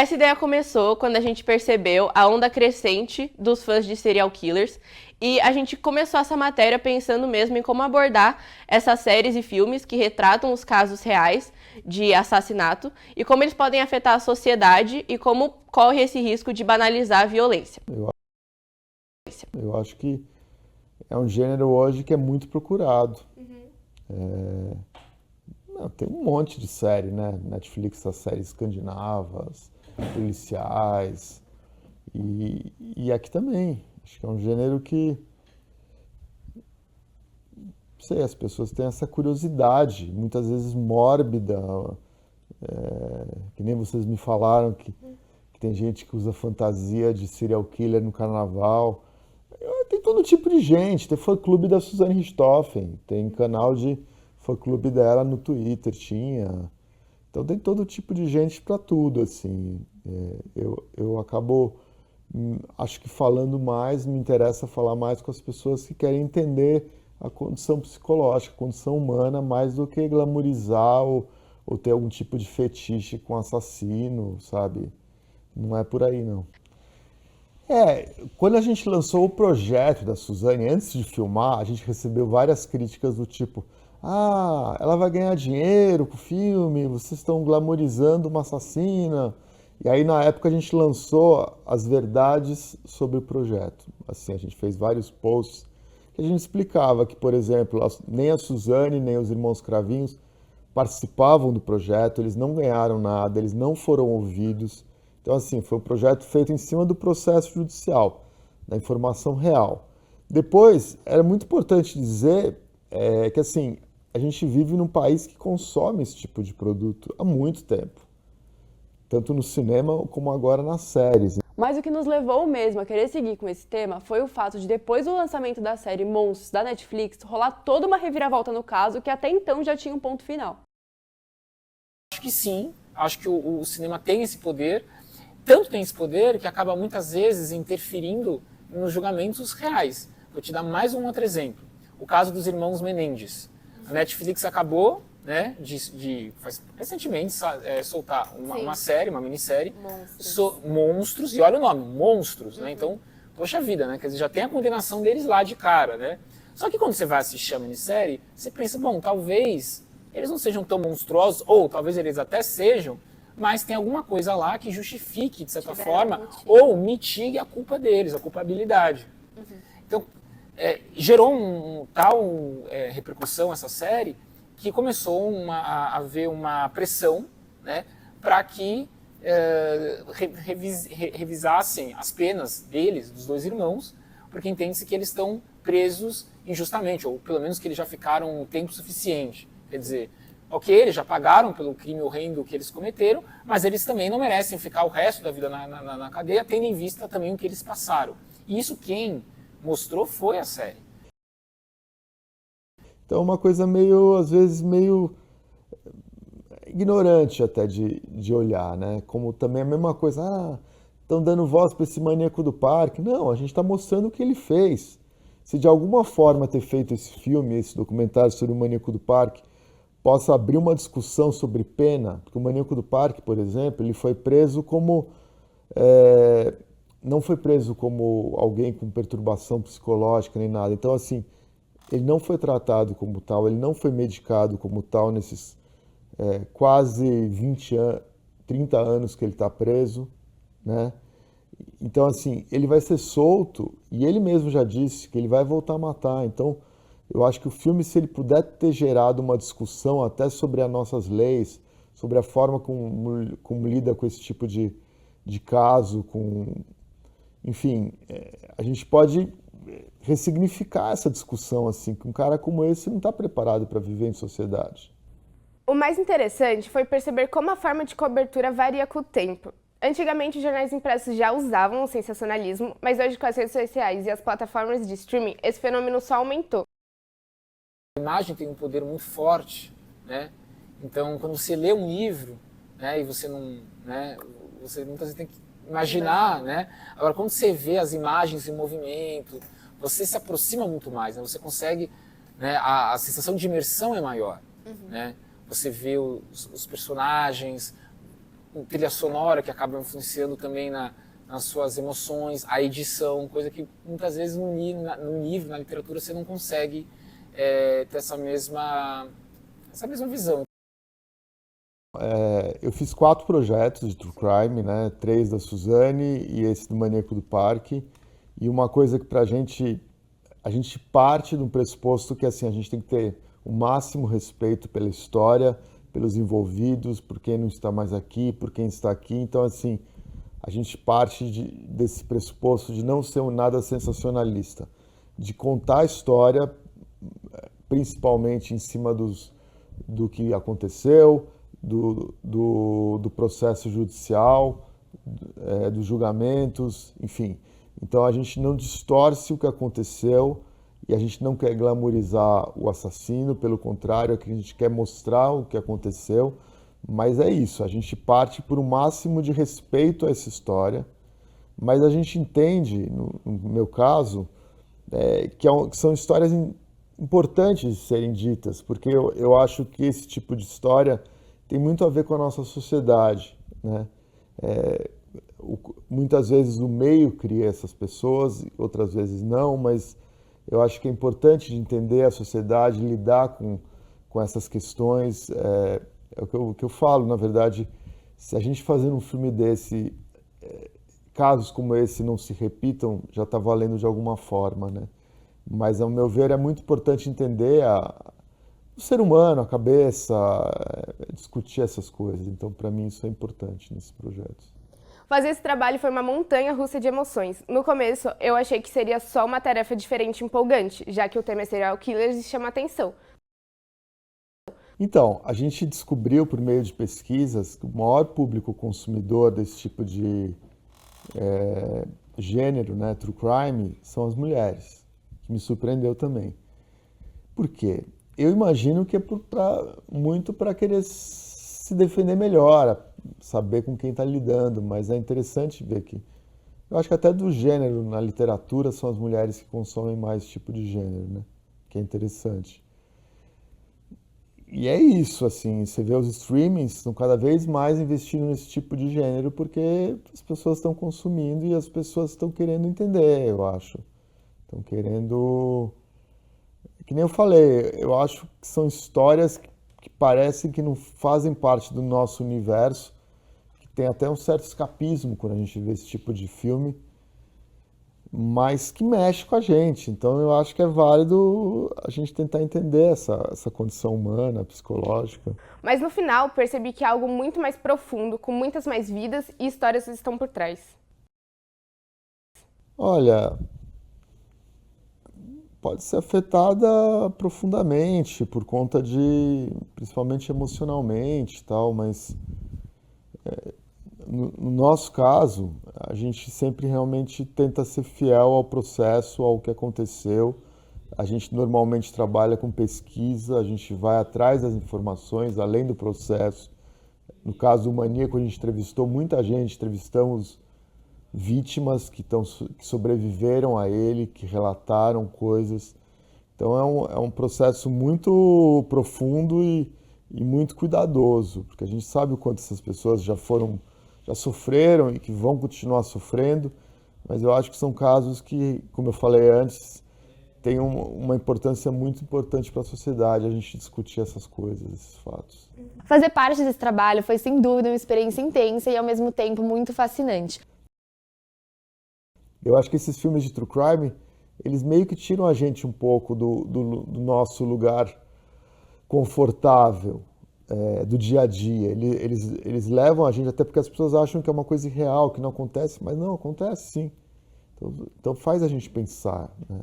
Essa ideia começou quando a gente percebeu a onda crescente dos fãs de serial killers e a gente começou essa matéria pensando mesmo em como abordar essas séries e filmes que retratam os casos reais de assassinato e como eles podem afetar a sociedade e como corre esse risco de banalizar a violência. Eu acho que é um gênero hoje que é muito procurado. Não, tem um monte de série, né? Netflix, as séries escandinavas, policiais. E aqui também. Acho que é um gênero que, não sei, as pessoas têm essa curiosidade, muitas vezes mórbida, que nem vocês me falaram que tem gente que usa fantasia de serial killer no carnaval. Tem todo tipo de gente. Tem fã-clube da Suzane Richthofen, tem canal de fã-clube dela no Twitter, tinha. Então tem todo tipo de gente para tudo, assim. Eu acabo, acho que falando mais, me interessa falar mais com as pessoas que querem entender a condição psicológica, a condição humana, mais do que glamourizar ou ter algum tipo de fetiche com assassino, sabe? Não é por aí, não. Quando a gente lançou o projeto da Suzane, antes de filmar, a gente recebeu várias críticas do tipo: ah, ela vai ganhar dinheiro com o filme, vocês estão glamorizando uma assassina. E aí, na época, a gente lançou as verdades sobre o projeto. Assim, a gente fez vários posts que a gente explicava que, por exemplo, nem a Suzane, nem os irmãos Cravinhos participavam do projeto, eles não ganharam nada, eles não foram ouvidos. Então, assim, foi um projeto feito em cima do processo judicial, da informação real. Depois, era muito importante dizer que, assim, a gente vive num país que consome esse tipo de produto há muito tempo, tanto no cinema como agora nas séries. Mas o que nos levou mesmo a querer seguir com esse tema foi o fato de, depois do lançamento da série Monstros da Netflix, rolar toda uma reviravolta no caso que até então já tinha um ponto final. Acho que sim, acho que o cinema tem esse poder, tanto tem esse poder que acaba muitas vezes interferindo nos julgamentos reais. Vou te dar mais um outro exemplo, o caso dos irmãos Menendez. A Netflix acabou, né, recentemente soltar uma série, uma minissérie, Monstros, e olha o nome, Monstros, né? Então, poxa vida, né? Quer dizer, já tem a condenação deles lá de cara, né? Só que quando você vai assistir a minissérie, você pensa, bom, talvez eles não sejam tão monstruosos, ou talvez eles até sejam, mas tem alguma coisa lá que justifique, de certa forma, ou mitigue a culpa deles, a culpabilidade. Então, gerou tal repercussão essa série, que começou a haver uma pressão, né, para que revisassem as penas deles, dos dois irmãos, porque entende-se que eles estão presos injustamente, ou pelo menos que eles já ficaram um tempo suficiente. Quer dizer, ok, eles já pagaram pelo crime horrendo que eles cometeram, mas eles também não merecem ficar o resto da vida na cadeia, tendo em vista também o que eles passaram. E isso quem mostrou foi a série. Então, uma coisa meio, às vezes, meio ignorante até de olhar, né? Como também a mesma coisa, estão dando voz para esse maníaco do parque. Não, a gente está mostrando o que ele fez. Se de alguma forma ter feito esse filme, esse documentário sobre o maníaco do parque, possa abrir uma discussão sobre pena, porque o maníaco do parque, por exemplo, ele foi preso como... não foi preso como alguém com perturbação psicológica nem nada. Então, assim, ele não foi tratado como tal, ele não foi medicado como tal nesses quase 30 anos que ele está preso, né? Então, assim, ele vai ser solto e ele mesmo já disse que ele vai voltar a matar. Então, eu acho que o filme, se ele puder ter gerado uma discussão até sobre as nossas leis, sobre a forma como lida com esse tipo de caso, enfim, a gente pode ressignificar essa discussão, assim, que um cara como esse não está preparado para viver em sociedade. O mais interessante foi perceber como a forma de cobertura varia com o tempo. Antigamente, os jornais impressos já usavam o sensacionalismo, mas hoje, com as redes sociais e as plataformas de streaming, esse fenômeno só aumentou. A imagem tem um poder muito forte, né? Então, quando você lê um livro, né, e você não, né, você muitas vezes tem que imaginar, né? Agora, quando você vê as imagens em movimento, você se aproxima muito mais, né? Você consegue, né, a sensação de imersão é maior, né? Você vê os personagens, trilha sonora que acaba influenciando também nas suas emoções, a edição, coisa que muitas vezes no livro, na literatura, você não consegue ter essa mesma visão. Eu fiz 4 projetos de True Crime, né? 3 da Suzane e esse do Maníaco do Parque. E uma coisa que a gente parte de um pressuposto que assim, a gente tem que ter o máximo respeito pela história, pelos envolvidos, por quem não está mais aqui, por quem está aqui. Então, assim, a gente parte desse pressuposto de não ser nada sensacionalista, de contar a história, principalmente em cima do que aconteceu, do processo judicial, dos julgamentos, enfim. Então a gente não distorce o que aconteceu e a gente não quer glamorizar o assassino, pelo contrário, a gente quer mostrar o que aconteceu, mas é isso, a gente parte por um máximo de respeito a essa história, mas a gente entende, no meu caso, que são histórias importantes de serem ditas, porque eu acho que esse tipo de história tem muito a ver com a nossa sociedade, né? Muitas vezes o meio cria essas pessoas, outras vezes não, mas eu acho que é importante de entender a sociedade, lidar com essas questões. É o que eu falo, na verdade, se a gente fazer um filme desse, casos como esse não se repitam, já está valendo de alguma forma, né? Mas, ao meu ver, é muito importante entender o ser humano, a cabeça, discutir essas coisas. Então, para mim, isso é importante nesses projetos. Fazer esse trabalho foi uma montanha-russa de emoções. No começo, eu achei que seria só uma tarefa diferente e empolgante, já que o tema é serial killers e chama atenção. Então, a gente descobriu, por meio de pesquisas, que o maior público consumidor desse tipo de gênero, né, true crime, são as mulheres, que me surpreendeu também. Por quê? Eu imagino que é muito para querer se defender melhor, saber com quem está lidando, mas é interessante ver que... Eu acho que até do gênero na literatura são as mulheres que consomem mais esse tipo de gênero, né? Que é interessante. E é isso, assim, você vê os streamings estão cada vez mais investindo nesse tipo de gênero porque as pessoas estão consumindo e as pessoas estão querendo entender, eu acho. Estão querendo... Que nem eu falei, eu acho que são histórias que parecem que não fazem parte do nosso universo, que tem até um certo escapismo quando a gente vê esse tipo de filme, mas que mexe com a gente. Então eu acho que é válido a gente tentar entender essa condição humana, psicológica. Mas no final, percebi que é algo muito mais profundo, com muitas mais vidas e histórias que estão por trás. Olha, pode ser afetada profundamente por conta principalmente emocionalmente e tal, mas no nosso caso, a gente sempre realmente tenta ser fiel ao processo, ao que aconteceu. A gente normalmente trabalha com pesquisa, a gente vai atrás das informações, além do processo. No caso do Maníaco, a gente entrevistou muita gente, entrevistamos vítimas que sobreviveram a ele, que relataram coisas. Então é um processo muito profundo e muito cuidadoso, porque a gente sabe o quanto essas pessoas já sofreram e que vão continuar sofrendo, mas eu acho que são casos que, como eu falei antes, têm uma importância muito importante para a sociedade, a gente discutir essas coisas, esses fatos. Fazer parte desse trabalho foi, sem dúvida, uma experiência intensa e, ao mesmo tempo, muito fascinante. Eu acho que esses filmes de true crime, eles meio que tiram a gente um pouco do nosso lugar confortável, do dia a dia. Eles levam a gente, até porque as pessoas acham que é uma coisa irreal, que não acontece, mas não, acontece sim. Então faz a gente pensar, né?